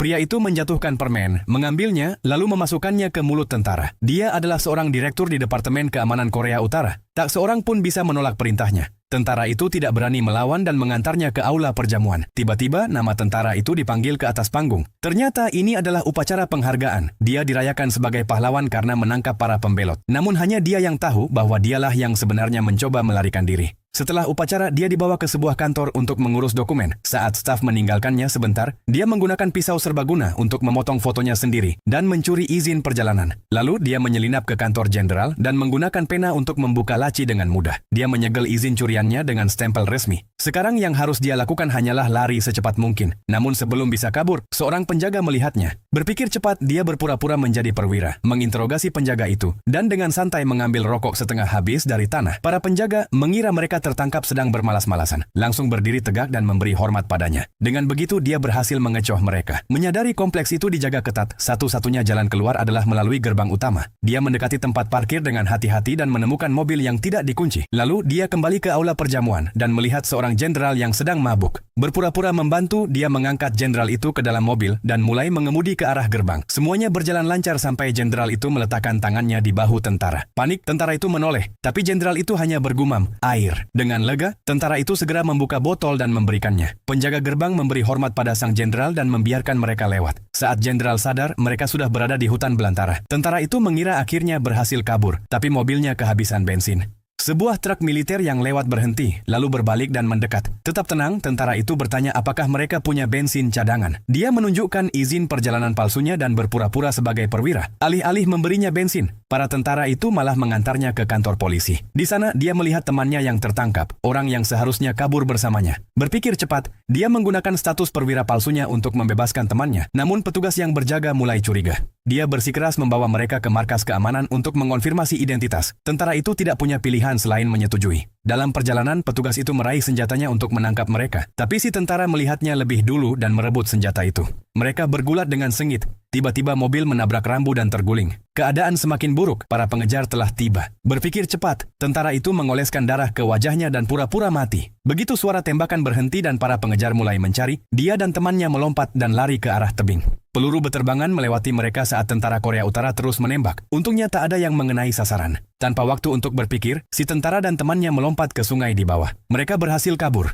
Pria itu menjatuhkan permen, mengambilnya, lalu memasukkannya ke mulut tentara. Dia adalah seorang direktur di Departemen Keamanan Korea Utara. Tak seorang pun bisa menolak perintahnya. Tentara itu tidak berani melawan dan mengantarnya ke aula perjamuan. Tiba-tiba, nama tentara itu dipanggil ke atas panggung. Ternyata ini adalah upacara penghargaan. Dia dirayakan sebagai pahlawan karena menangkap para pembelot. Namun hanya dia yang tahu bahwa dialah yang sebenarnya mencoba melarikan diri. Setelah upacara, dia dibawa ke sebuah kantor untuk mengurus dokumen. Saat staf meninggalkannya sebentar, dia menggunakan pisau serbaguna untuk memotong fotonya sendiri dan mencuri izin perjalanan. Lalu, dia menyelinap ke kantor jenderal dan menggunakan pena untuk membuka laci dengan mudah. Dia menyegel izin curiannya dengan stempel resmi. Sekarang yang harus dia lakukan hanyalah lari secepat mungkin. Namun sebelum bisa kabur, seorang penjaga melihatnya. Berpikir cepat, dia berpura-pura menjadi perwira, menginterogasi penjaga itu, dan dengan santai mengambil rokok setengah habis dari tanah. Para penjaga mengira mereka tertangkap sedang bermalas-malasan, langsung berdiri tegak dan memberi hormat padanya. Dengan begitu, dia berhasil mengecoh mereka. Menyadari kompleks itu dijaga ketat, satu-satunya jalan keluar adalah melalui gerbang utama. Dia mendekati tempat parkir dengan hati-hati dan menemukan mobil yang tidak dikunci. Lalu, dia kembali ke aula perjamuan dan melihat seorang jenderal yang sedang mabuk. Berpura-pura membantu, dia mengangkat jenderal itu ke dalam mobil dan mulai mengemudi ke arah gerbang. Semuanya berjalan lancar sampai jenderal itu meletakkan tangannya di bahu tentara. Panik, tentara itu menoleh, tapi jenderal itu hanya bergumam, "Air." Dengan lega, tentara itu segera membuka botol dan memberikannya. Penjaga gerbang memberi hormat pada sang jenderal dan membiarkan mereka lewat. Saat jenderal sadar, mereka sudah berada di hutan belantara. Tentara itu mengira akhirnya berhasil kabur, tapi mobilnya kehabisan bensin. Sebuah truk militer yang lewat berhenti, lalu berbalik dan mendekat. Tetap tenang, tentara itu bertanya apakah mereka punya bensin cadangan. Dia menunjukkan izin perjalanan palsunya dan berpura-pura sebagai perwira. Alih-alih memberinya bensin, para tentara itu malah mengantarnya ke kantor polisi. Di sana, dia melihat temannya yang tertangkap, orang yang seharusnya kabur bersamanya. Berpikir cepat, dia menggunakan status perwira palsunya untuk membebaskan temannya. Namun petugas yang berjaga mulai curiga. Dia bersikeras membawa mereka ke markas keamanan untuk mengonfirmasi identitas. Tentara itu tidak punya pilihan selain menyetujui. Dalam perjalanan, petugas itu meraih senjatanya untuk menangkap mereka. Tapi si tentara melihatnya lebih dulu dan merebut senjata itu. Mereka bergulat dengan sengit. Tiba-tiba mobil menabrak rambu dan terguling. Keadaan semakin buruk, para pengejar telah tiba. Berpikir cepat, tentara itu mengoleskan darah ke wajahnya dan pura-pura mati. Begitu suara tembakan berhenti dan para pengejar mulai mencari, dia dan temannya melompat dan lari ke arah tebing. Peluru beterbangan melewati mereka saat tentara Korea Utara terus menembak. Untungnya tak ada yang mengenai sasaran. Tanpa waktu untuk berpikir, si tentara dan temannya melompat ke sungai di bawah. Mereka berhasil kabur.